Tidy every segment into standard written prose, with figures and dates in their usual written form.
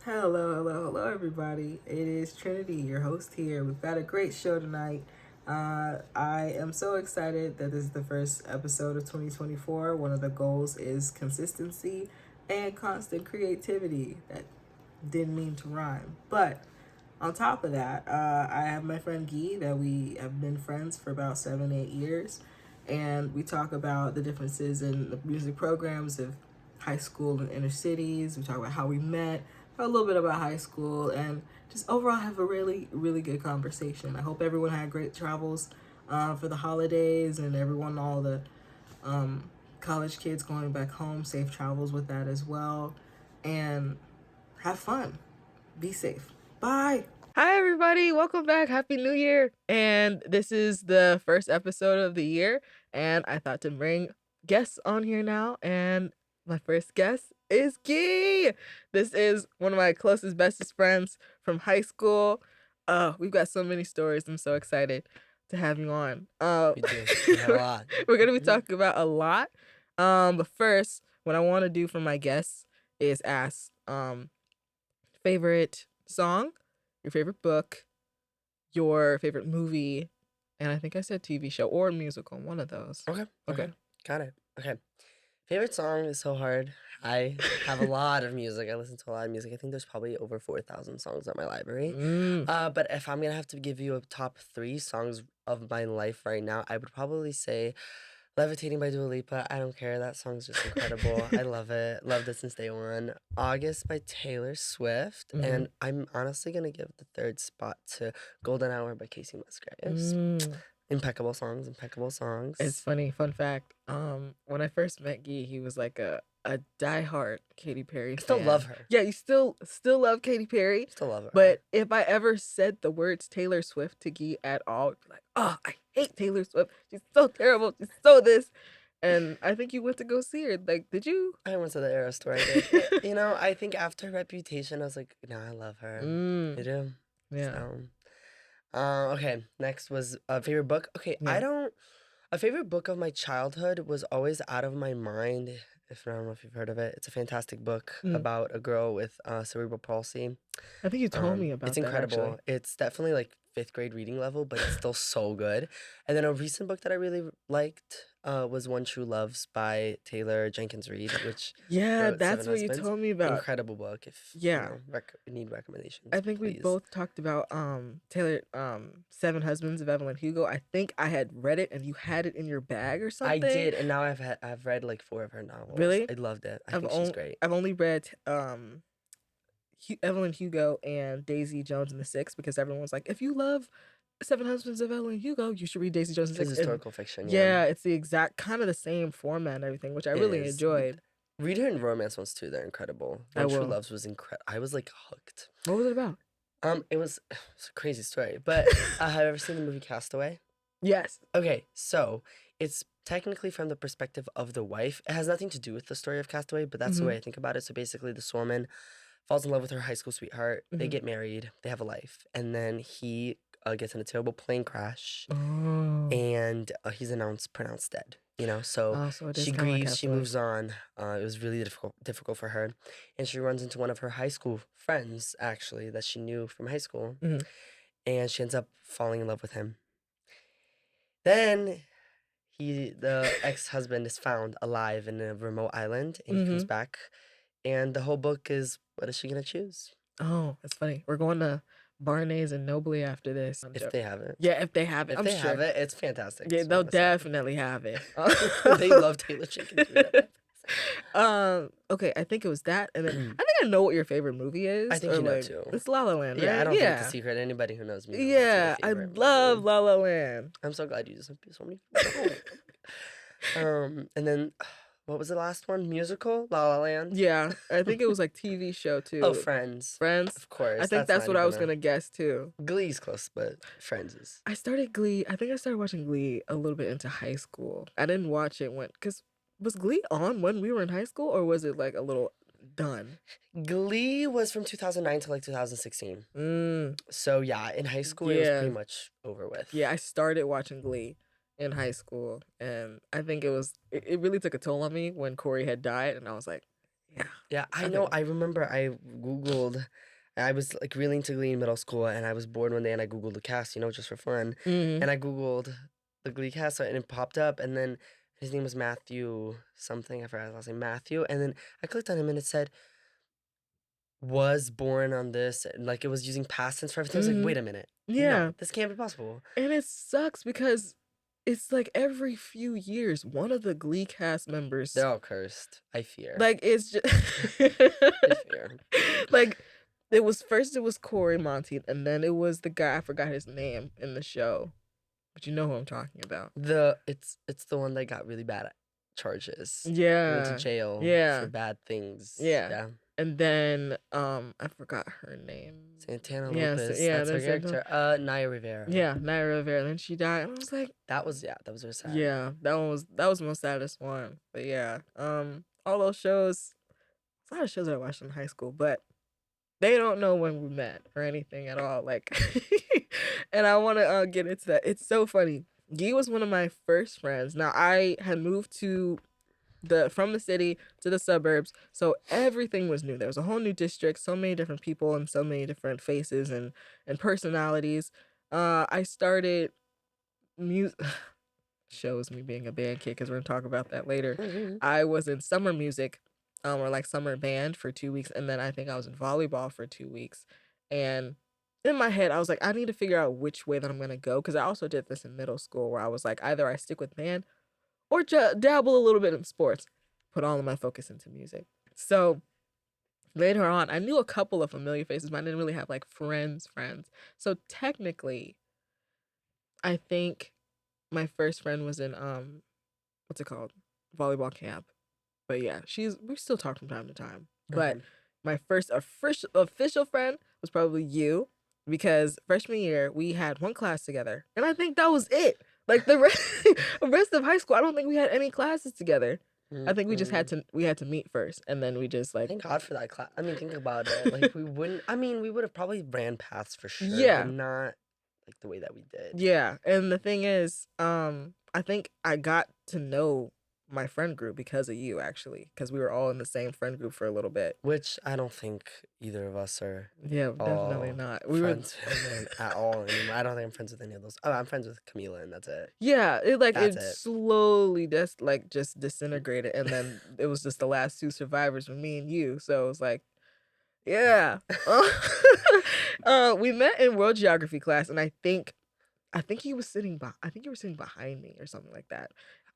Hello, everybody. It is Trinity, your host here. We've got a great show tonight. I am so excited that this is the first episode of 2024. One of the goals is consistency and constant creativity. That didn't mean to rhyme. But on top of that, I have my friend Guy that we have been friends for about 7, 8 years. And we talk about the differences in the music programs of high school and inner cities. We talk about how we met, a little bit about high school, and just overall have a really good conversation. I hope everyone had great travels for the holidays, and all the college kids going back home, safe travels with that as well. And have fun. Be safe. Bye. Hi, everybody. Welcome back. Happy New Year. And this is the first episode of the year. And I thought to bring guests on here now. And my first guest is Guy. This is one of my closest, bestest friends from high school. We've got so many stories. I'm so excited to have you on. We do. We have a lot. We're going to be talking about a lot. But first, what I want to do for my guests is ask favorite song, your favorite book, your favorite movie, and I think I said TV show or musical, one of those. Okay. Got it. Okay. Favorite song is so hard. I have a lot of music. I listen to a lot of music. I think there's probably over 4,000 songs on my library. But if I'm going to have to give you a top 3 songs of my life right now, I would probably say Levitating by Dua Lipa. I don't care. That song's just incredible. I love it. Loved it since day one. August by Taylor Swift. And I'm honestly going to give the third spot to Golden Hour by Casey Musgraves. Impeccable songs. It's funny, fun fact. When I first met Guy, he was like a diehard Katy Perry fan. Still love her. Yeah, you still love Katy Perry. Still love her. But if I ever said the words Taylor Swift to Guy at all, it'd be like, oh, I hate Taylor Swift. She's so terrible. She's so this. And I think you went to go see her. Like, did you? I went to the Eras tour. I did. I think after Reputation, I was like, no, I love her. I do. Yeah. Okay, next was a favorite book. Okay, Yeah. A favorite book of my childhood was always Out of My Mind. I don't know if you've heard of it. It's a fantastic book about a girl with cerebral palsy. I think you told me about It's that, incredible. actually. It's definitely like 5th grade reading level, but it's still so good. And then a recent book that I really liked was One True Loves by Taylor Jenkins Reid, which wrote that's Seven what you Husbands. told me about. Incredible book. If need recommendations, I think we please. both talked about Taylor Seven Husbands of Evelyn Hugo. I think I had read it and you had it in your bag or something. I did, and now I've read like 4 of her novels. Really? I loved it. I think she's great. I've only read Evelyn Hugo and Daisy Jones and the Six because everyone's like, if you love Seven Husbands of Evelyn Hugo, you should read Daisy Jones and the It's Six. historical fiction. Yeah, it's the exact kind of the same format and everything, which I really enjoyed. Read her in romance ones too. They're incredible. One True Loves was incredible. I was like hooked. What was it about? It was a crazy story. But have you ever seen the movie Castaway? Yes. Okay, so it's technically from the perspective of the wife. It has nothing to do with the story of Castaway, but that's the way I think about it. So basically, this woman falls in love with her high school sweetheart. They get married. They have a life, and then he gets in a terrible plane crash, and he's pronounced dead. So she grieves, she moves on. It was really difficult for her, and she runs into one of her high school friends, actually, that she knew from high school, and she ends up falling in love with him. Then the ex-husband is found alive in a remote island, and he comes back, and the whole book is, what is she gonna choose? Oh, that's funny. We're going to Barney's and Nobly after this. If they have it. Yeah, if they have it. If they have it, it's fantastic. Yeah, they'll definitely have it. They love Taylor Jenkins Reid. Okay, I think it was that, and then I think I know what your favorite movie is. I think you know too. It's La La Land, right? Yeah, I don't think it's a secret. Anybody who knows me knows yeah, I love La La Land. I'm so glad you just so many. And then what was the last one? Musical? La La Land? Yeah, I think it was like TV show too. Oh, Friends. Friends? Of course. I think that's what I was going to guess too. Glee's close, but Friends is. I started Glee. I think I started watching Glee a little bit into high school. I didn't watch it because was Glee on when we were in high school, or was it like a little done? Glee was from 2009 to like 2016. So yeah, in high school it was pretty much over with. Yeah, I started watching Glee in high school, and I think it really took a toll on me when Corey had died, and I was like, Yeah, I know. Okay. I remember I Googled, I was like really into Glee in middle school, and I was bored one day and I Googled the cast, just for fun. Mm-hmm. And I Googled the Glee cast, and it popped up, and then his name was Matthew something. I forgot his last name, Matthew. And then I clicked on him and it said, was born on this, and like it was using past tense for everything. I was like, Mm-hmm. wait a minute. Yeah. No, this can't be possible. And it sucks because it's like every few years, one of the Glee cast members, They're all cursed. I fear. like, it's just I fear. like it was Corey Monteith, and then it was the guy, I forgot his name in the show, but you know who I'm talking about. It's the one that got really bad charges. He went to Yeah, jail for yeah, bad things. yeah. Yeah. And then I forgot her name. Santana Yeah, so, Lopez. yeah, That's her that's it. character. Naya Rivera. Yeah, Naira Rivera. Then she died, and I was like, That was very sad. yeah, that was my saddest one. But yeah, all those shows, a lot of shows that I watched in high school, but they don't know when we met or anything at all. Like, and I want to get into that. It's so funny. Guy was one of my first friends. Now I had moved from the city to the suburbs, so everything was new. There was a whole new district, so many different people and so many different faces and personalities. I started music. Shows me being a band kid because we're gonna talk about that later. I was in summer music, or like summer band for 2 weeks, and then I think I was in volleyball for 2 weeks. And in my head, I was like, I need to figure out which way that I'm gonna go because I also did this in middle school where I was like, either I stick with band or dabble a little bit in sports, put all of my focus into music. So later on, I knew a couple of familiar faces, but I didn't really have like friends. So technically, I think my first friend was in what's it called? Volleyball camp. But yeah, we still talk from time to time. But Okay. my first official friend was probably you, because freshman year we had one class together, and I think that was it. Like the rest of high school, I don't think we had any classes together. I think we had to meet first, and then we just like, Thank God for that class. I mean, think about it. Like we wouldn't. I mean, we would have probably ran paths for sure, yeah, but not like the way that we did. yeah. And the thing is, I think I got to know my friend group because of you, actually, because we were all in the same friend group for a little bit. Which I don't think either of us are Yeah, definitely all not. friends with at all anymore. I don't think I'm friends with any of those. Oh, I'm friends with Camila, and that's it. Yeah, That's it it. slowly just disintegrated, and then it was just the last two survivors with me and you. So it was like, yeah. We met in world geography class, and I think you were sitting behind me or something like that.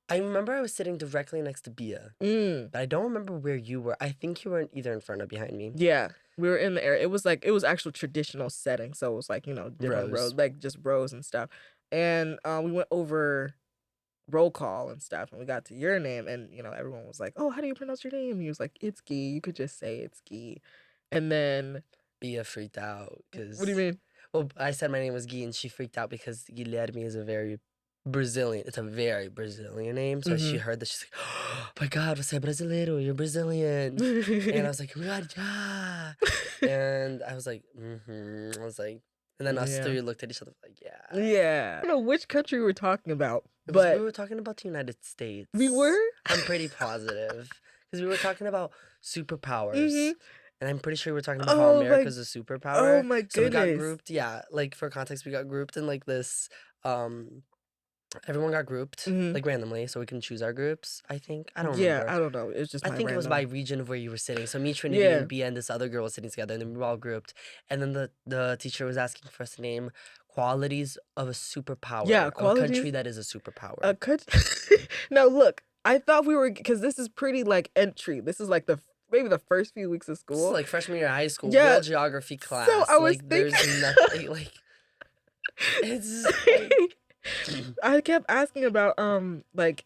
I remember I was sitting directly next to Bia, Mm. but I don't remember where you were. I think you were either in front or behind me. Yeah, we were in the area. It was actual traditional setting, so it was like, different rows, Rose. like just rows and stuff. And we went over roll call and stuff, and we got to your name, and everyone was like, "Oh, how do you pronounce your name?" And he was like, "It's Guy. You could just say it's Guy." And then, Bia freaked out what do you because, mean? well, I said my name was Guy, and she freaked out because Guilherme is a very Brazilian. It's a very Brazilian name. So she heard that, she's like, "Oh my God, você é brasileiro? You're Brazilian." And I was like, "Oh my God, yeah." And I was like, I was like, and then us Yeah. three looked at each other like, yeah. Yeah. I don't know which country we were talking about, We but were talking about the United States. we were. I'm pretty positive because we were talking about superpowers. Mhm. And I'm pretty sure we were talking about how Oh my. America's a Oh superpower. my So we got goodness. grouped. Yeah, like for context, we got grouped in like this. Everyone got grouped Mhm. like randomly, so we can choose our groups. I think I don't Yeah, remember. I don't know. It's just I my think it was by random. region of where you were sitting. So me, Trinity, Yeah. and Bia, and this other girl was sitting together, and then we were all grouped. And then the teacher was asking for us to name qualities of a superpower. Yeah, of a country qualities. that is a superpower. A country. Now look, I thought we were, because this is pretty like entry. This is like maybe the first few weeks of This is school. like freshman year of high school, Yeah. world geography class. So I was like there's thinking. nothing like it's like I kept asking about like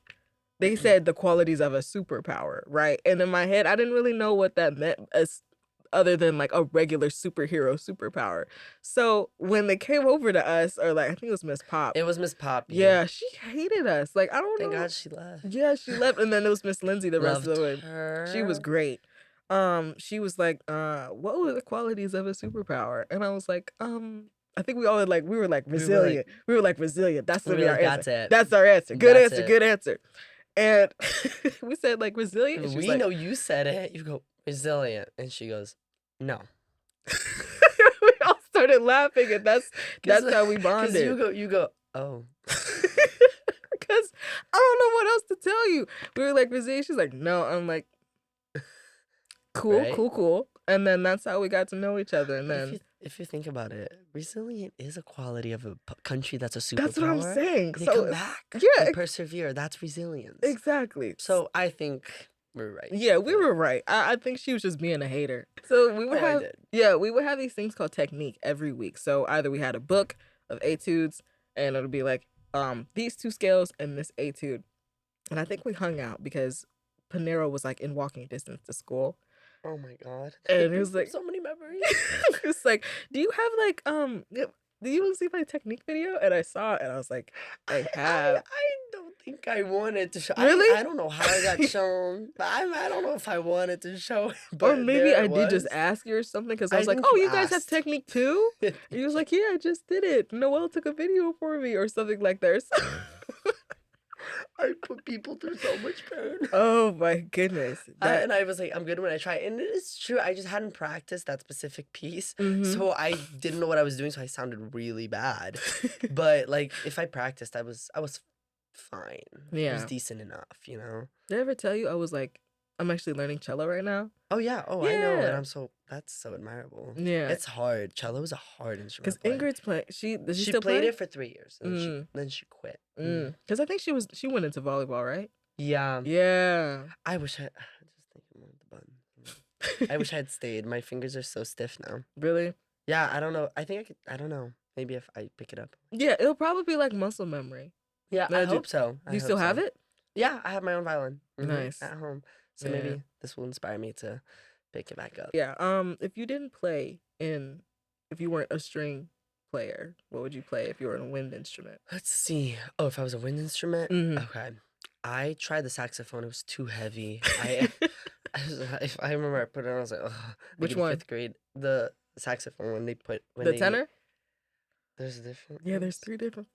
they said the qualities of a superpower, right? And in my head, I didn't really know what that meant as other than like a regular superhero superpower. So when they came over to us, or like I think it was Miss Pop. It was Miss Poppy. Yeah, she hated us. Like I don't Thank know. God she left. Yeah, she left, and then it was Miss Lindsay the rest Loved of the way. her. She was great. She was like, what were the qualities of a superpower? And I was like, I think we were like resilient. We were like resilient. That's gonna be our answer. That's it. That's our answer. Good That's answer. it. Good answer. And we said like resilient. And she was We like, know you said it. You go, resilient. And she goes, no. We all started laughing, and that's how we Because bonded. you go, oh. Because I don't know what else to tell you. We were like, resilient. She's like, no. I'm like, cool, Right? cool, cool. And then that's how we got to know each other. And But then if you think about it, resilient is a quality of a country that's a that's what I'm superpower. saying. They So come back. yeah, They persevere. That's resilience. exactly. So I think we're right. Yeah, we were right. I think she was just being a hater. So we would Oh, I have did. we would have these things called technique every week. So either we had a book of etudes, and it'll be like these two scales and this etude. And I think we hung out because Panero was like in walking distance to school. Oh my god. And it was like so many memories. it's like, do you have like do you want to see my technique video? And I saw it and I was like, I have. I don't think I wanted to show. Really? I don't know how I got shown, but I don't know if I wanted to show it. But Or maybe there I it did just was. ask you or something because I I was like, think oh, you you guys have asked. technique too? And he was like, yeah, I just did it. Noelle took a video for me or something like that. I put people through so much pain. Oh my goodness. And I was like, I'm good when I try. And it is true. I just hadn't practiced that specific piece. So I didn't know what I was doing. So I sounded really bad. But like, if I practiced, I was fine. It was Yeah. decent enough, you know? Did I ever tell you I was like, I'm actually learning cello right now? Oh, yeah. Oh, I know. Yeah. And that's so admirable. Yeah. It's hard. Cello is a hard instrument Because to play. Ingrid's playing. Does she She still played play? it for 3 years. And then she quit. Because I think she went into volleyball, right? Yeah. Yeah. I wish I just thinking about the button. I wish I had stayed. My fingers are so stiff now. Really? Yeah, I don't know. I think I could. I don't know. Maybe if I pick it up. Yeah, it'll probably be like muscle memory. Yeah, Now, I hope so. Do you still have it? Yeah, I have my own violin. Nice. At home. So Yeah. maybe this will inspire me to pick it back up. Yeah. If you didn't play if you weren't a string player, what would you play if you were in a wind instrument? Let's see. Oh, if I was a wind instrument? Mhm. Okay. I tried the saxophone. It was too heavy. If I remember I put it on, I was like, ugh. Which Like in one? 5th grade. The saxophone when they tenor? There's a different Yeah, there's ones? 3 different.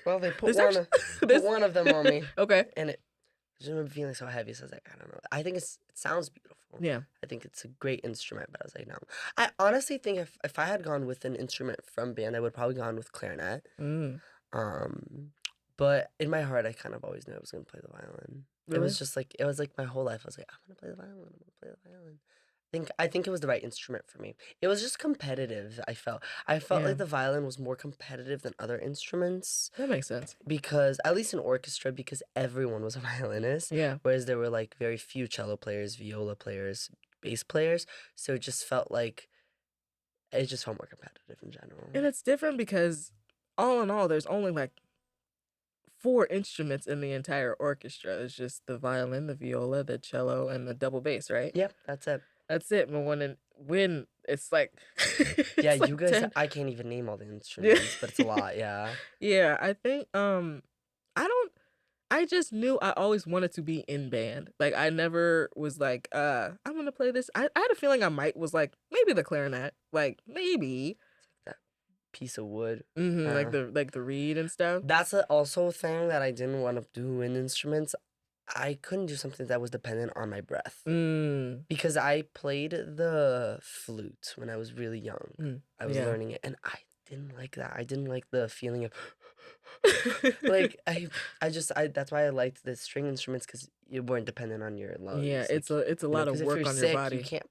Well, they put There's put one of them on me. Okay. And it I just remember feeling so heavy. So I was like, I don't know. I think it sounds beautiful. Yeah. I think it's a great instrument, but I was like, no. I honestly think if I had gone with an instrument from band, I would probably gone with clarinet. Mm. But in my heart, I kind of always knew I was gonna play the violin. It Really? was just like my whole life. I was like, I'm gonna play the violin. I'm gonna play the violin. I think it was the right instrument for me. It was just competitive. I felt Yeah. like the violin was more competitive than other instruments That makes sense. because at least in orchestra, because everyone was a violinist. Yeah. Whereas there were like very few cello players, viola players, bass players. So it just felt more competitive in general. And it's different because all in all, there's only like 4 instruments in the entire orchestra. It's just the violin, the viola, the cello, and the double bass, right? Yep, that's it. That's it. But when it's like Yeah, it's like you guys, 10. I can't even name all the instruments, but it's a lot, yeah. Yeah, I think I just knew I always wanted to be in band. Like I never was like, I'm gonna play this. I had a feeling I was like, maybe the clarinet. Like maybe. That piece of wood. Like the reed and stuff. That's also a thing that I didn't want to do in instruments. I couldn't do something that was dependent on my breath. Because I played the flute when I was really young. I was learning it, and I didn't like that. I didn't like the feeling of like that's why I liked the string instruments because you weren't dependent on your lungs. Yeah, Like, it's a lot of work on your body. You can't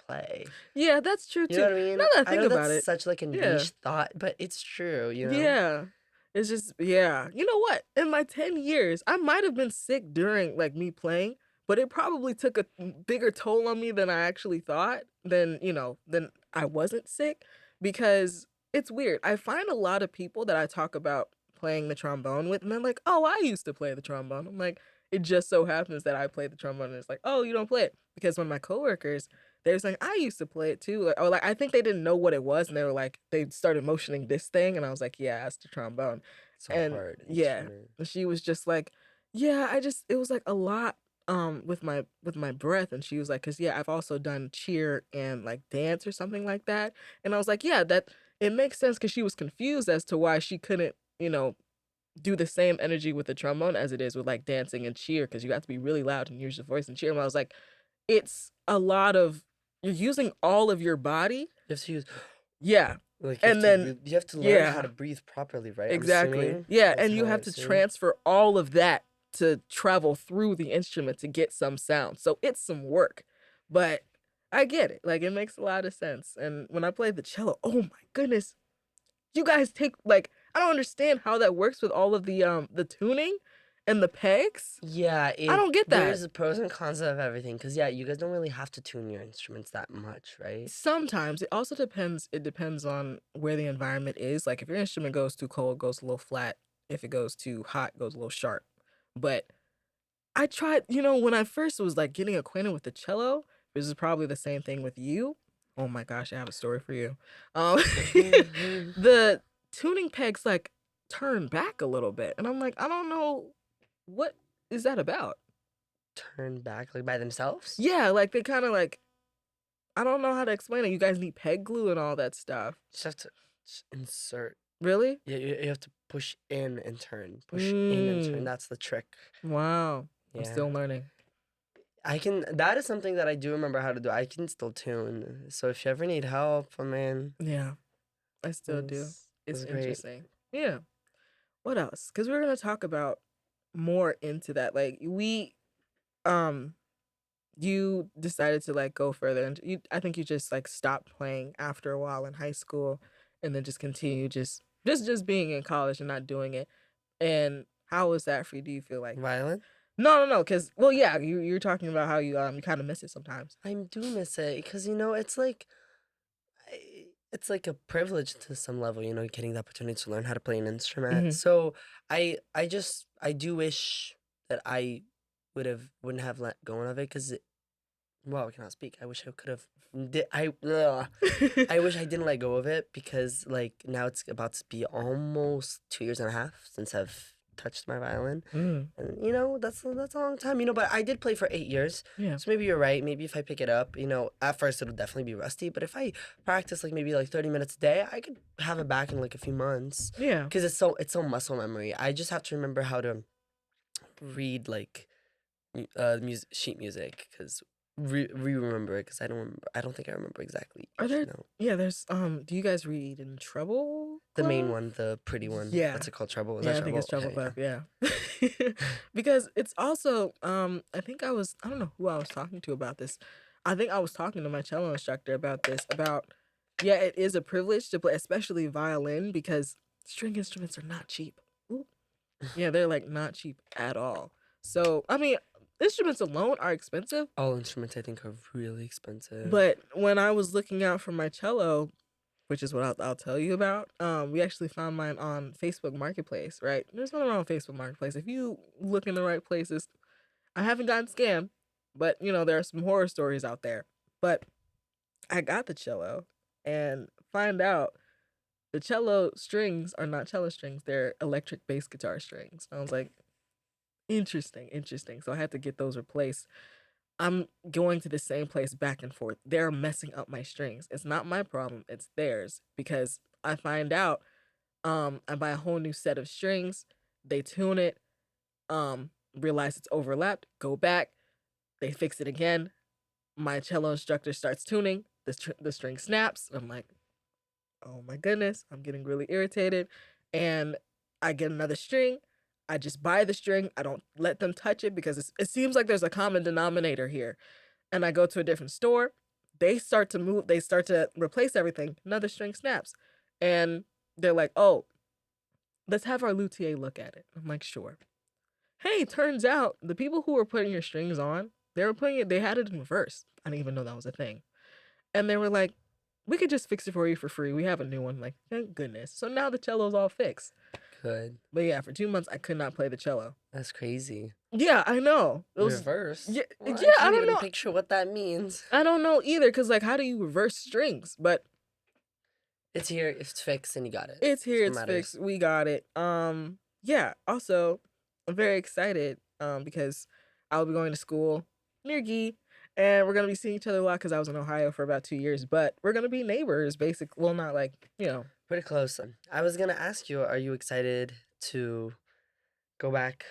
play. Yeah, that's true too. You know what I mean? Now that I think about that's it, such like a yeah. niche thought, but it's true. You know? Yeah. It's just, yeah. You know what? In my 10 years, I might have been sick during like me playing, but it probably took a bigger toll on me than I actually thought, than I wasn't sick, because it's weird. I find a lot of people that I talk about playing the trombone with, and they're like, oh, I used to play the trombone. I'm like, it just so happens that I play the trombone, and it's like, oh, you don't play it. Because when my coworkers, they're saying, I used to play it too. Or like, I think they didn't know what it was, and they were like, they started motioning this thing, and I was like, yeah, that's the trombone. So And hard. yeah, instrument. and she was just like, yeah, it was like a lot with my breath, and she was like, because yeah, I've also done cheer and like dance or something like that, and I was like, yeah, that it makes sense, because she was confused as to why she couldn't do the same energy with the trombone as it is with like dancing and cheer, because you have to be really loud and use your voice and cheer. And I was like, it's a lot of you're using all of your body. You have to use Yeah. like And then you have to learn how yeah, to breathe properly, right? I'm exactly. assuming. Yeah, That's and you how I have to assume. transfer all of that to travel through the instrument to get some sound. So it's some work. But I get it. Like it makes a lot of sense. And when I played the cello, oh my goodness, you guys take like I don't understand how that works with all of the tuning and the pegs. Yeah, I don't get that. there's the pros and cons of everything. Cause yeah, you guys don't really have to tune your instruments that much, right? Sometimes it also depends. It depends on where the environment is. Like if your instrument goes too cold, it goes a little flat. If it goes too hot, it goes a little sharp. But I tried, when I first was like getting acquainted with the cello, this is probably the same thing with you. Oh my gosh, I have a story for you. Um, the tuning pegs like turn back a little bit, and I'm like, I don't know what is that about. Turn back like by themselves. Yeah, like they kind of like I don't know how to explain it. You guys need peg glue and all that stuff. Just have to insert. Really? Yeah, you have to push in and turn. Push in and turn. Mm, That's the trick. wow. I'm Yeah. still learning. I can. That is something that I do remember how to do. I can still tune. So if you ever need help, I mean, Yeah, I still do. it It's was great. interesting. Yeah. What else? Because we're gonna talk about more into that. Like um, you decided to like go further, and I think you just like stopped playing after a while in high school, and then just continue just being in college and not doing it. And how was that for you? Do you feel like Violin. no, because well, yeah, you're talking about how you kind of miss it sometimes. I do miss it because it's like it's like a privilege to some level, getting the opportunity to learn how to play an instrument. Hmm. So I do wish that I wouldn't have let go of it because well, I cannot speak. I wish I could have. I wish I didn't let go of it because like now it's about to be almost 2 years and a half since I've touched my violin. Mm, And that's a long time, but I did play for 8 years. yeah, So maybe you're right. Maybe if I pick it up, at first it'll definitely be rusty. But if I practice like maybe like 30 minutes a day, I could have it back in like a few months. yeah. Because it's so muscle memory. I just have to remember how to read like music sheet music because remember it because I don't think I remember exactly Are each there? note. Yeah, there's. Do you guys read in Treble The main Club? one, the pretty one. Yeah, What's it called? Treble? Is that yeah. I think treble? it's Treble Okay, Club. Yeah, because it's also. I think I don't know who I was talking to about this. I think I was talking to my cello instructor about this. About yeah, it is a privilege to play, especially violin, because string instruments are not cheap. Ooh. Yeah, they're like not cheap at all. So I mean, instruments alone are expensive. All instruments I think are really expensive. But when I was looking out for my cello, which is what I'll tell you about. We actually found mine on Facebook Marketplace, right? There's nothing wrong with Facebook Marketplace. If you look in the right places, I haven't gotten scammed, but there are some horror stories out there. But I got the cello and find out the cello strings are not cello strings, they're electric bass guitar strings. I was like, interesting, interesting. So I had to get those replaced. I'm going to the same place back and forth. They're messing up my strings. It's not my problem, it's theirs because I find out I buy a whole new set of strings, they tune it, realize it's overlapped, go back, they fix it again. My cello instructor starts tuning, the string snaps. I'm like, "Oh my goodness, I'm getting really irritated." And I get another string. I just buy the string. I don't let them touch it because it seems like there's a common denominator here, and I go to a different store. They start to move, they start to replace everything. Another string snaps. And they're like, oh, let's have our luthier look at it. I'm like, sure. Hey, turns out the people who were putting your strings on, they had it in reverse. I didn't even know that was a thing. And they were like, we could just fix it for you for free. We have a new one. Like, thank goodness. So now the cello's all fixed. Good. But yeah, for 2 months, I could not play the cello. That's crazy. Yeah, I know. It was, Reverse. yeah, Well, yeah, I I can't don't even know. picture what that means. I don't know either, because like, how do you reverse strings? But It's here. It's fixed, and you got it. it's here, That's what it's matters. fixed. We got it. Yeah. Also, I'm very excited because I'll be going to school near Gee, and we're gonna be seeing each other a lot because I was in Ohio for about 2 years. But we're gonna be neighbors, basically. Well, not like Pretty close. I was gonna ask you, are you excited to go back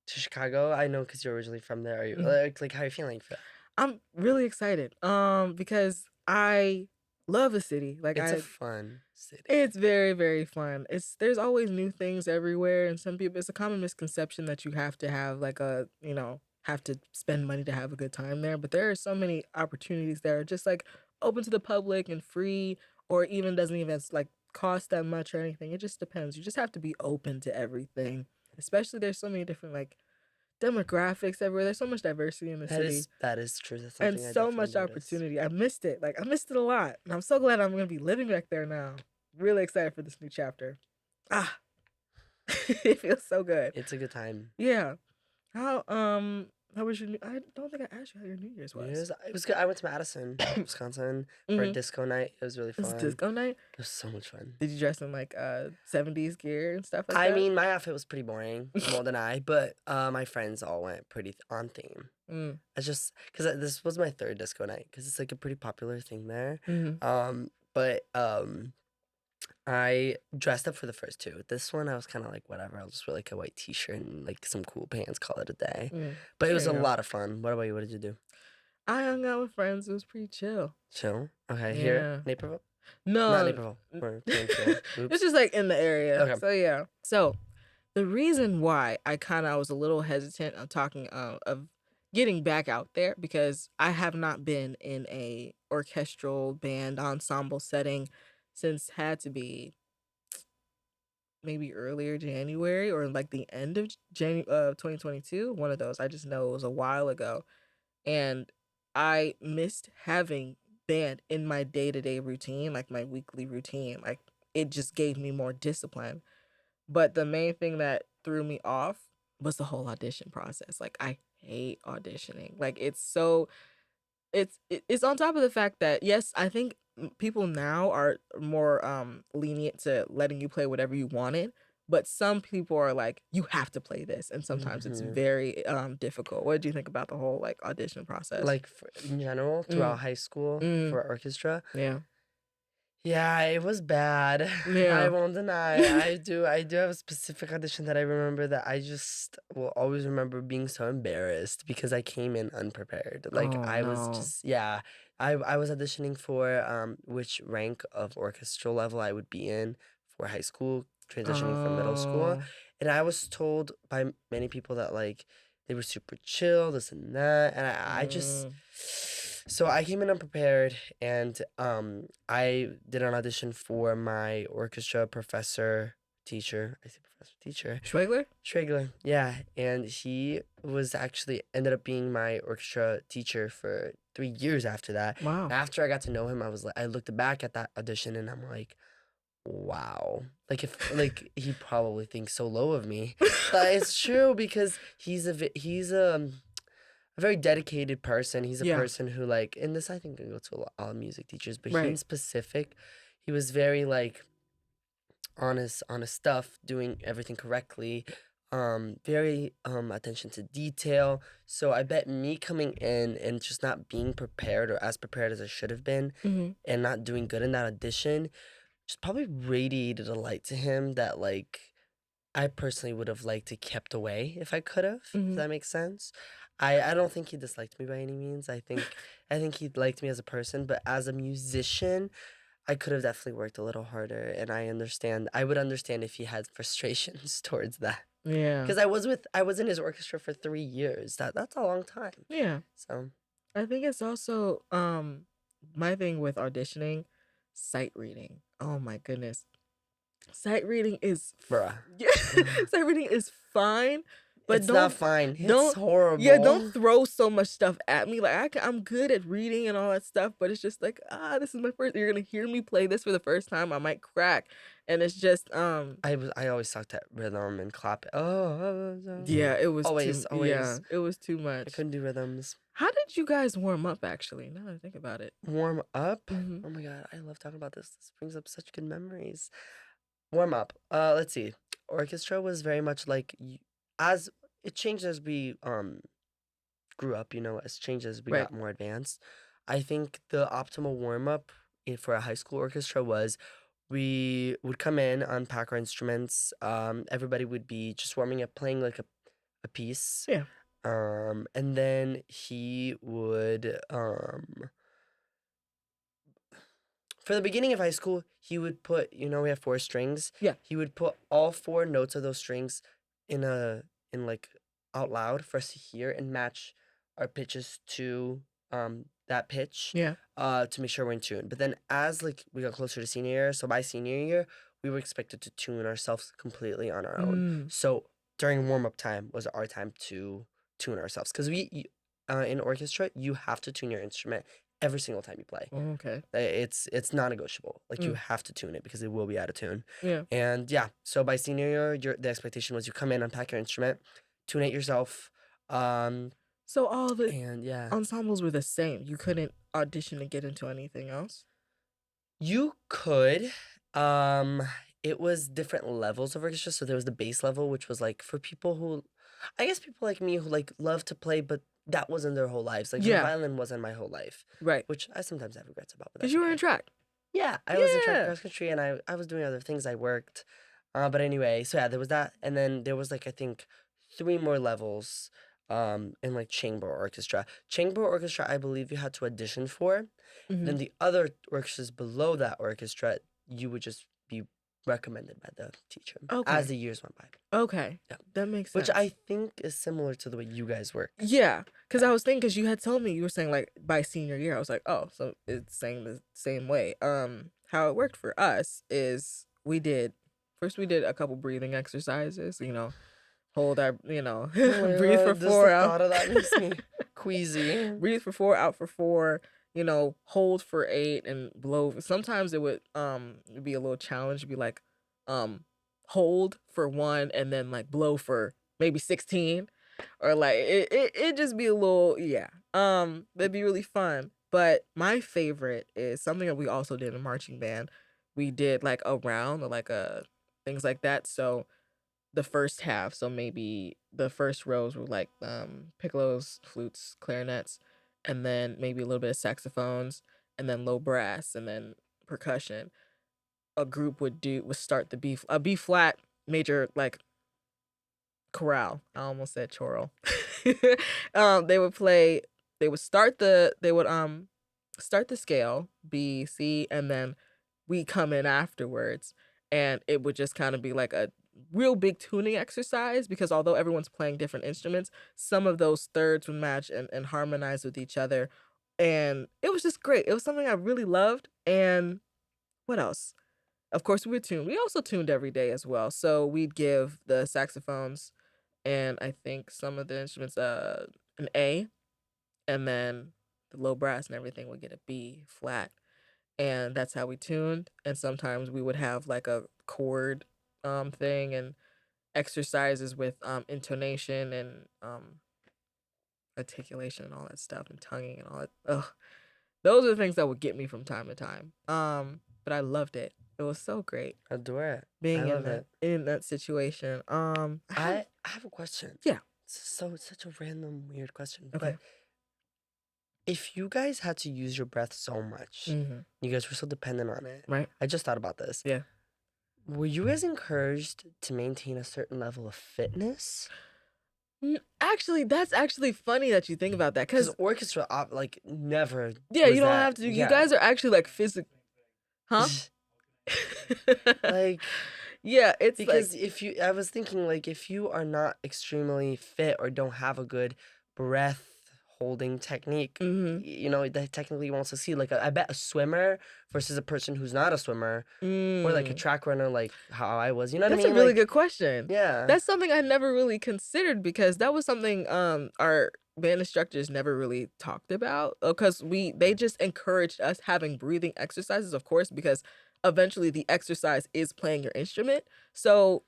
to Chicago? I know because you're originally from there. Are you Mhm. like how are you feeling for that? I'm really excited. Because I love the city. Like It's a fun city. it's very, very fun. There's always new things everywhere, and some people it's a common misconception that you have to have like have to spend money to have a good time there. But there are so many opportunities that are just like open to the public and free, or even doesn't even like cost that much or anything. It just depends. You just have to be open to everything. Especially there's so many different like demographics everywhere. There's so much diversity in the city That is true. That's and something I so much definitely noticed. opportunity. I missed it. Like I missed it a lot. And I'm so glad I'm gonna be living back there now. Really excited for this new chapter. Ah, it feels so good. It's a good time. Yeah. How was your new I don't think I asked you how your New Year's New was. Year's, it was good. I went to Madison, Wisconsin for a Mhm. disco night. It was really It was fun. disco night. It was so much fun. Did you dress in like 70s gear and stuff like I that? mean, my outfit was pretty boring, more than but my friends all went pretty on theme. Mm. It's just because this was my third disco night because it's like a pretty popular thing there. Mm-hmm. But I dressed up for the first two. This one I was kind of like whatever. I'll just wear like a white t-shirt and like some cool pants. Call it a day. But it was a lot of fun. What about you? What did you do? I hung out with friends. It was pretty chill. Chill. Okay, Yeah. here, Naperville. No, Not Naperville. We're Plainfield. Oops. it's just like in the area. Okay. So yeah. So the reason why I was a little hesitant on talking of getting back out there because I have not been in a orchestral band ensemble setting since had to be maybe earlier January or like the end of January 2022. One of those. I just know it was a while ago, and I missed having band in my day-to-day routine, like my weekly routine. Like it just gave me more discipline. But the main thing that threw me off was the whole audition process. Like I hate auditioning. Like it's on top of the fact that yes, I think people now are more lenient to letting you play whatever you wanted, but some people are like you have to play this and sometimes it's very difficult. What did you think about the whole like audition process? Like in general, throughout high school for orchestra. Yeah. Yeah, it was bad. Yeah. I won't deny. I do have a specific audition that I remember that I just will always remember being so embarrassed because I came in unprepared. Like Oh, I was no. just yeah. I was auditioning for which rank of orchestral level I would be in for high school, transitioning from middle school. Oh. And I was told by many people that like they were super chill, this and that. And I just so I came in unprepared and I did an audition for my orchestra professor teacher. I say professor teacher. Schwegler, yeah. And he was actually ended up being my orchestra teacher for 3 years after that. Wow. After I got to know him, I looked back at that audition and I'm like, wow. Like if like he probably thinks so low of me. But it's true because he's a very dedicated person. He's a Yeah. person who like, and this I think can go to a lot all music teachers, but he in Right. specific, he was very like honest stuff, doing everything correctly, very attention to detail. So I bet me coming in and just not being prepared or as prepared as I should have been, and not doing good in that audition, just probably radiated a light to him that like I personally would have liked to kept away if I could have. If that makes sense. I don't think he disliked me by any means. I think he liked me as a person, but as a musician, I could have definitely worked a little harder. And I would understand if he had frustrations towards that. Yeah. Because I was in his orchestra for 3 years. That's a long time. Yeah. So I think it's also my thing with auditioning, sight reading. Oh my goodness. Sight reading is bruh. sight reading is fine, but It's not fine. Don't It's horrible. Yeah, don't throw so much stuff at me. Like I'm good at reading and all that stuff, but it's just like this is my first. You're gonna hear me play this for the first time. I might crack, and it's just I always sucked at rhythm and clap. yeah, it was always. Yeah, it was too much. I couldn't do rhythms. How did you guys warm up? Actually, now that I think about it, Warm up. Oh my god, I love talking about this. This brings up such good memories. Warm up. Let's see. Orchestra was very much like as it changed as we grew up. You know, as changed as we got more advanced. I think the optimal warm up for a high school orchestra was we would come in, unpack our instruments. Everybody would be just warming up, playing like a piece. Yeah. And then he would for the beginning of high school, he would put, we have 4 strings. Yeah. He would put all 4 notes of those strings in like out loud for us to hear and match our pitches to that pitch. Yeah. To make sure we're in tune. But then as like we got closer to senior year, so by senior year, we were expected to tune ourselves completely on our own. So during warm-up time was our time to tune ourselves. Because in orchestra, you have to tune your instrument every single time you play. Oh, okay. It's non-negotiable. Like you have to tune it because it will be out of tune. Yeah. And yeah, so by senior year, the expectation was you come in, unpack your instrument, tune it yourself. So all the And yeah, ensembles were the same. You couldn't audition to get into anything else? you could. It was different levels of orchestra. So there was the base level, which was like for people who, I guess people like me who like love to play, but that wasn't their whole lives. Like Yeah. violin wasn't my whole life, Right. which I sometimes have regrets about. But Because that's you were okay. in track. Yeah, I was in track Yeah. cross country, and I was doing other things. I worked, but anyway, so yeah, there was that, and then there was like I think 3 more levels, in like chamber orchestra. Chamber orchestra, I believe you had to audition for. Then the other orchestras below that orchestra, you would just be recommended by the teacher Okay. as the years went by. Okay. Yeah. That makes sense. Which I think is similar to the way you guys work. Yeah. Because I was thinking, because you had told me, you were saying like by senior year, I was like, oh, so it's saying the same way. How it worked for us is we did a couple breathing exercises, hold our, breathe for Just 4 the out. thought of that makes me queasy. Breathe for 4, out for 4, hold for 8 and blow. Sometimes it would be a little challenge, be like hold for 1 and then like blow for maybe 16, or like it just be a little, yeah. That'd be really fun. But my favorite is something that we also did in marching band. We did like a round or like things like that. So the first half, so maybe the first rows were like piccolos, flutes, clarinets, and then maybe a little bit of saxophones, and then low brass, and then percussion. A group would start the a B flat major like chorale. I almost said choral. They would start the scale B, C, and then we come in afterwards, and it would just kind of be like a real big tuning exercise, because although everyone's playing different instruments, some of those thirds would match and harmonize with each other, and it was just great. It was something I really loved. And what else? Of course, we also tuned every day as well, so we'd give the saxophones and I think some of the instruments an A, and then the low brass and everything would get a B flat. And that's how we tuned. And sometimes we would have like a chord thing and exercises with intonation and articulation and all that stuff, and tonguing and all that. Ugh. Those are the things that would get me from time to time. But I loved it. It was so great I adore it. being I love it. in that situation. I have a question. Yeah. It's such a random, weird question. Okay. But if you guys had to use your breath so much, you guys were so dependent on it. Right. I just thought about this. Yeah. Were you guys encouraged to maintain a certain level of fitness? Actually, that's actually funny that you think about that, Because because orchestra, like, never. yeah, was you don't that- have to. You yeah. guys are actually like physical, huh? Like, yeah, it's because like, I was thinking, like, if you are not extremely fit or don't have a good breath holding technique, that technically you won't succeed. Like, I bet a swimmer versus a person who's not a swimmer, or like a track runner, like how I was, you know what that's I mean? a really Like, good question. yeah. That's something I never really considered, because that was something our band instructors never really talked about, because they just encouraged us having breathing exercises, of course, because eventually the exercise is playing your instrument. So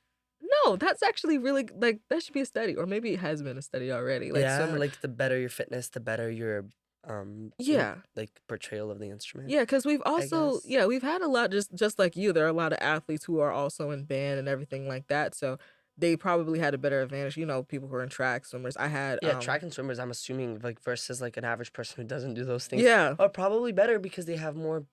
no, that's actually really, like, that should be a study, or maybe it has been a study already. Like, Yeah, like the better your fitness, the better your yeah. like portrayal of the instrument. Yeah, because we've also, guess. we've had a lot, just like you, there are a lot of athletes who are also in band and everything like that. So they probably had a better advantage. People who are in track, swimmers. I had Track and swimmers, I'm assuming, like, versus like an average person who doesn't do those things, yeah, are probably better because they have more,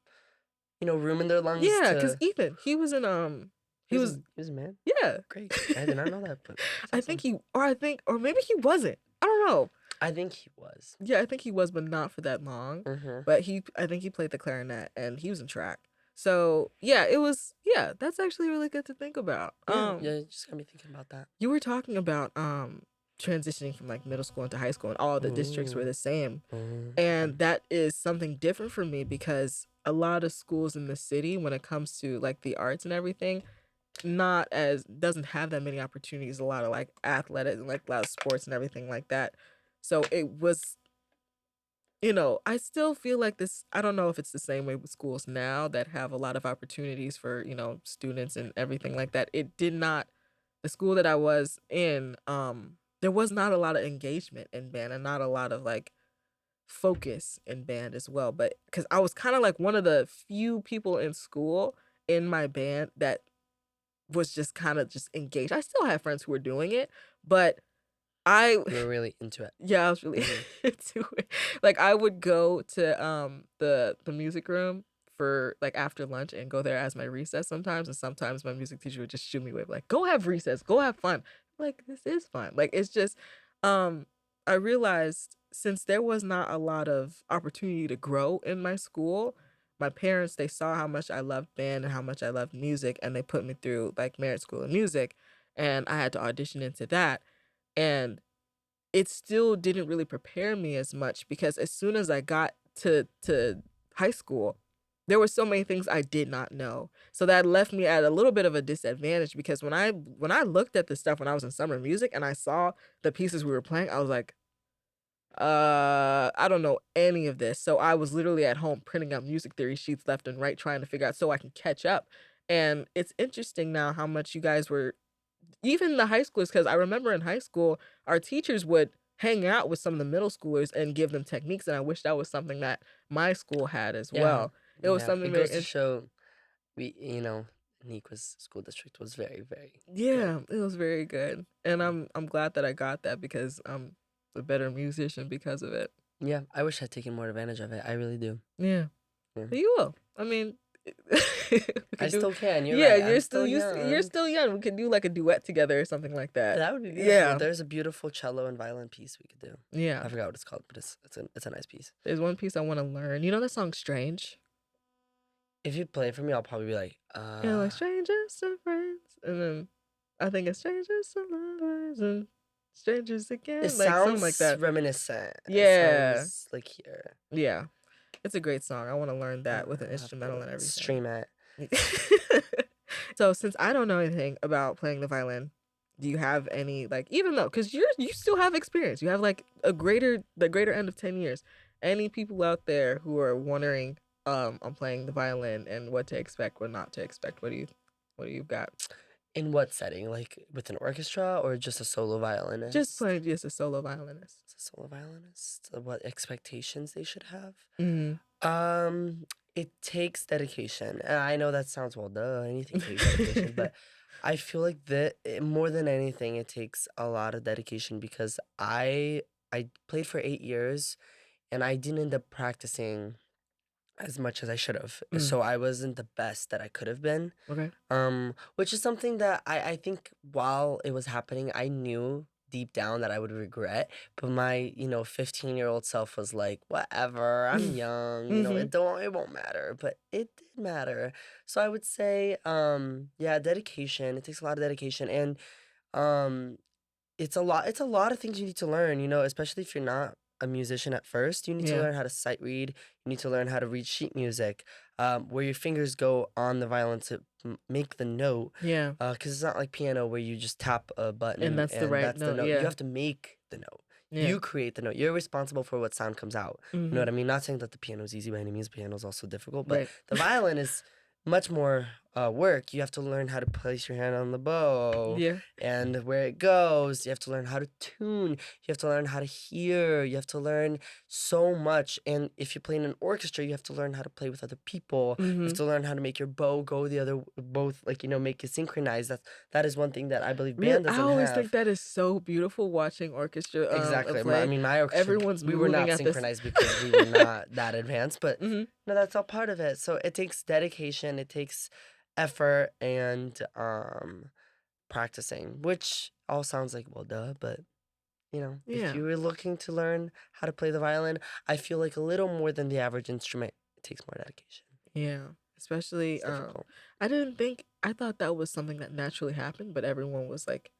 room in their lungs. yeah, because to... Ethan, he was in he was he was a man. yeah. Great, I did not know that. But I think or maybe he wasn't. I don't know. I think he was. Yeah, I think he was, but not for that long. Mm-hmm. But I think he played the clarinet and he was in track. So yeah, it was. Yeah, that's actually really good to think about. Yeah, you just got me thinking about that. You were talking about transitioning from like middle school into high school, and all the districts were Ooh. the same. Mm-hmm. And that is something different for me because a lot of schools in the city, when it comes to like the arts and everything, not as doesn't have that many opportunities. A lot of like athletics and like a lot of sports and everything like that. So it was, I still feel like this. I don't know if it's the same way with schools now that have a lot of opportunities for students and everything like that. It did not. The school that I was in, there was not a lot of engagement in band and not a lot of like focus in band as well. But because I was kind of like one of the few people in school in my band that was just kind of just engaged. I still have friends who were doing it, but I You were really into it. yeah, I was really into it. Like I would go to the music room for like after lunch and go there as my recess sometimes, and sometimes my music teacher would just shoot me away like, "Go have recess, go have fun." Like this is fun. Like it's just um I realized since there was not a lot of opportunity to grow in my school, my parents they saw how much I loved band and how much I loved music, and they put me through like merit school of music, and I had to audition into that. And it still didn't really prepare me as much because as soon as I got to high school, there were so many things I did not know. So that left me at a little bit of a disadvantage because when I looked at the stuff when I was in summer music and I saw the pieces we were playing, I was like, I don't know any of this. So I was literally at home printing out music theory sheets left and right trying to figure out so I can catch up. And it's interesting now how much you guys were even the high schoolers, because I remember in high school, our teachers would hang out with some of the middle schoolers and give them techniques, and I wish that was something that my school had as Yeah. well. It was Yeah. something It very goes to interesting. show Niqua's school district was very, very good. Yeah, it was very good, and I'm glad that I got that because I'm a better musician because of it. Yeah, I wish I'd taken more advantage of it. I really do. Yeah, Yeah. but you will. I mean, we I could do. still can. You're Yeah, right. you're I'm still still you're young. still young. We could do like a duet together or something like that. That would be beautiful. Yeah, There's a beautiful cello and violin piece we could do. yeah. I forgot what it's called, but it's a nice piece. There's one piece I want to learn. You know that song "Strange"? If you play it for me, I'll probably be like, Yeah, like strangers to friends, and then I think it's strangers to lovers and strangers It again, like something like sounds that. reminiscent. It Yeah, sounds like here. yeah, it's a great song. I want to learn that with an I'll have instrumental and to everything. stream it. So since I don't know anything about playing the violin, do you have any like even though because you still have experience, you have like the greater end of 10 years. Any people out there who are wondering on playing the violin and what to expect, what not to expect? What do you got? In what setting? Like with an orchestra or just a solo Just violinist? playing just a solo violinist. It's a solo violinist. What expectations they should have? Mm. It takes dedication. And I know that sounds well, duh, anything takes dedication, but I feel like more than anything, it takes a lot of dedication because I played for 8 years and I didn't end up practicing as much as I should have. Mm. So I wasn't the best that I could have been. Okay. Which is something that I think while it was happening, I knew deep down that I would regret. But my, 15-year-old self was like, whatever, I'm young, Mm-hmm. it won't matter. But it did matter. So I would say, yeah, dedication. It takes a lot of dedication. And um it's a lot of things you need to learn, especially if you're not a musician at first. You need to Yeah. learn how to sight read. You need to learn how to read sheet music, where your fingers go on the violin to make the note. Yeah. Because it's not like piano where you just tap a And button that's the and right that's the note. note. You Yeah. have to make the note. Yeah. You create the note. You're responsible for what sound comes out. You know Mm-hmm. what I mean? Not saying that the piano is easy by any means. Piano is also difficult, but Right. the violin is much more work. You have to learn how to place your hand on the bow Yeah. and where it goes. You have to learn how to tune. You have to learn how to hear. You have to learn so much. And if you play in an orchestra, you have to learn how to play with other people. You Mm-hmm. have to learn how to make your bow go the other, both, like, make it synchronize. That is one thing that I believe Really, band I doesn't always have. think that is so beautiful watching orchestra Exactly. play. My orchestra, Everyone's we were moving not at this. synchronized because we were not that advanced, but Mm-hmm. no, that's all part of it. So it takes dedication, it takes effort and practicing, which all sounds like well duh, but if Yeah. you were looking to learn how to play the violin, I feel like a little more than the average instrument, it takes more dedication. Yeah. Especially, It's difficult. I thought that was something that naturally happened, but everyone was like,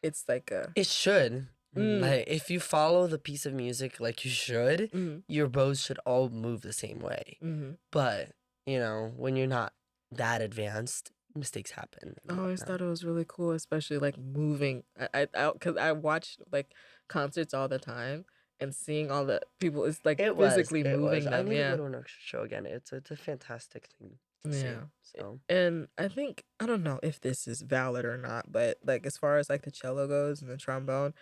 it's like a, It should. mm, Like, if you follow the piece of music like you should, mm, your bows should all move the same way. mm. But, when you're not that advanced, mistakes happen I and always whatnot. thought it was really cool, especially like moving. Because I watch like concerts all the time and seeing all the people, it's like It was. physically It was. moving I them. need to go Yeah. to an extra show again. It's a fantastic thing to see. Yeah. So And I think, I don't know if this is valid or not, but like as far as like the cello goes and the trombone,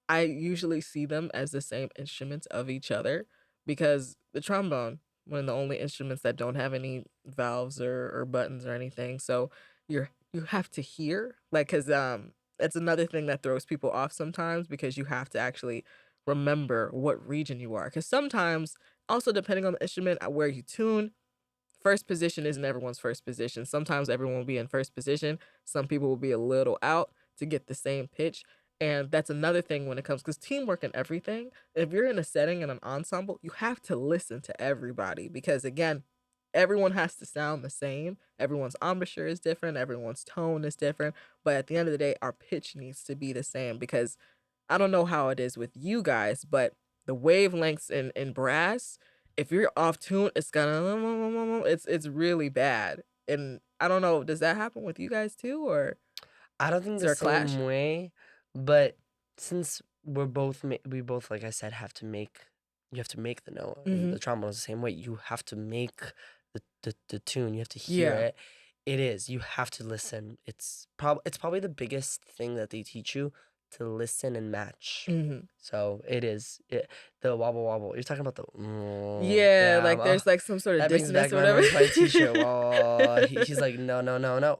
I usually see them as the same instruments of each other because the trombone, one of the only instruments that don't have any valves or buttons or anything. So you have to hear, like, cause that's another thing that throws people off sometimes because you have to actually remember what region you are. Cause sometimes also depending on the instrument where you tune, first position isn't everyone's first position. Sometimes everyone will be in first position. Some people will be a little out to get the same pitch. And that's another thing when it comes, because teamwork and everything, if you're in a setting in an ensemble, you have to listen to everybody because, again, everyone has to sound the same. Everyone's embouchure is different. Everyone's tone is different. But at the end of the day, our pitch needs to be the same because I don't know how it is with you guys, but the wavelengths in brass, if you're off tune, it's gonna it's really bad. And I don't know, does that happen with you guys too, or I don't think is the there a clash? same way, but since we both, like I said, you have to make the note, and Mm-hmm. the trombone is the same way. You have to make the tune. You have to hear Yeah. it. It is. You have to listen. It's probably the biggest thing that they teach you, to listen and match. Mm-hmm. So it is the wobble wobble. You're talking about the Yeah, yeah. like there's like some sort of That brings back dissonance or whatever. memories. My teacher, he's like, no, no, no, no.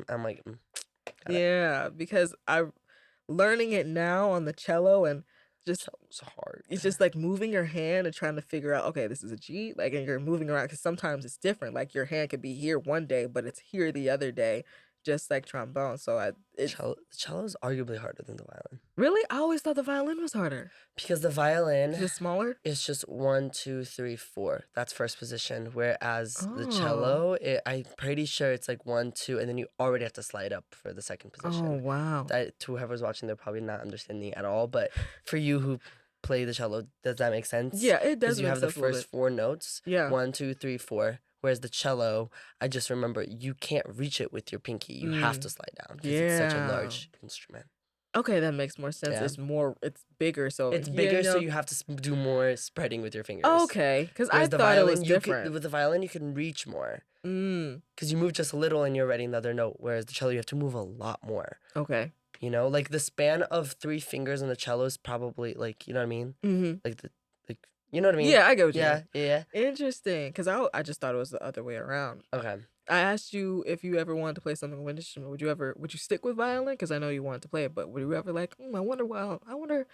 I'm like, got it. Yeah, because I'm learning it now on the cello and just It's hard. it's just like moving your hand and trying to figure out, okay, this is a G, like, and you're moving around because sometimes it's different. Like your hand could be here one day, but it's here the other day, just like trombone. So Cello is arguably harder than the violin, really, I always thought the violin was harder. because the violin Is it smaller? is just 1, 2, 3, 4. That's first position. Whereas the Oh, cello, I'm pretty sure it's like 1, 2, and then you already have to slide up for the second oh position. wow. That, to whoever's watching, they're probably not understanding at all. But for you who play the cello, does that make sense? Yeah, it Because does you make have the sense a little first bit. 4 notes, Yeah. 1, 2, 3, 4. Whereas the cello, I just remember you can't reach it with your pinky. You have to slide down because it's such a Yeah. large instrument. Okay, that makes more sense. Yeah. It's bigger, so It's yeah, bigger, you so know. you have to do more spreading with your fingers. Okay, because I Whereas the thought it was violin, different. with the violin, you can reach more Mm, because you move just a little and you're writing another note. Whereas the cello, you have to move a lot more. okay. Like the span of 3 fingers on the cello is probably, like, you know what I mean? Mm-hmm. Like, you know what I mean? Yeah, I get what you mean. Yeah. Interesting, because I just thought it was the other way around. Okay. I asked you if you ever wanted to play something with an instrument. Would you stick with violin? Because I know you wanted to play it, but would you ever like? I wonder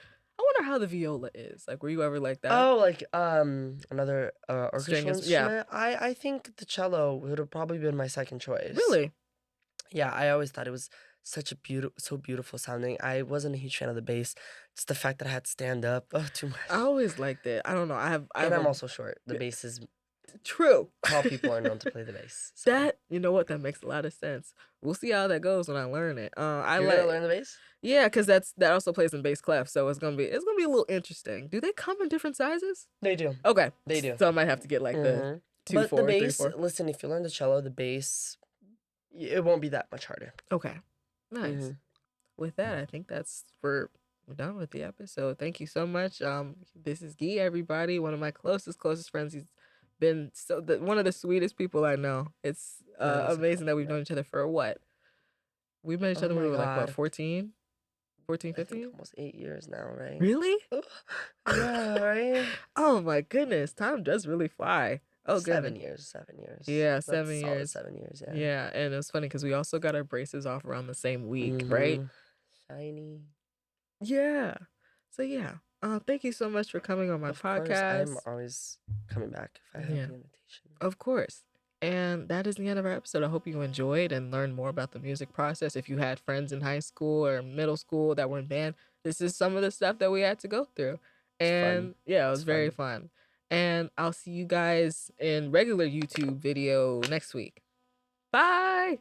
how the viola is. Like, were you ever like that? Oh, like another String orchestral yeah. instrument. I think the cello would have probably been my second choice. Really? Yeah, I always thought it was so beautiful sounding. I wasn't a huge fan of the bass. It's the fact that I had to stand up. Oh, too much. I always liked it. I don't know. I have And I'm also short. The bass is true. tall people are known to play the bass. So. That, you know what, that makes a lot of sense. We'll see how that goes when I learn it. You're gonna learn the bass? Yeah, because that also plays in bass clef, so it's gonna be a little interesting. Do they come in different sizes? They do. Okay, They do. so I might have to get like the 2 But 4 the 3 bass, 4. listen, if you learn the cello, the bass, it won't be that much harder. Okay, nice. Mhm. With that, I think we're done with the episode. Thank you so much. This is Guy, everybody, one of my closest friends. He's been one of the sweetest people I know. It's That is a amazing that we've known compliment. each other for what? We've known each Oh other when my we were like, what, God. 14, I think 15? almost 8 years now, right? Really? Yeah, right? Oh my goodness, time does really fly. Oh, 7 goodness. years, 7 years. Yeah, That's 7 a solid years. 7 years, yeah. Yeah, and it was funny because we also got our braces off around the same week, right? Mhm. Shiny. Yeah. So yeah. Thank you so much for coming on my Of course, podcast. I'm always coming back if I have Yeah. the invitation. Of course. And that is the end of our episode. I hope you enjoyed and learned more about the music process. If you had friends in high school or middle school that were in band, this is some of the stuff that we had to go through. And yeah, it was very fun. And I'll see you guys in regular YouTube video next week. Bye.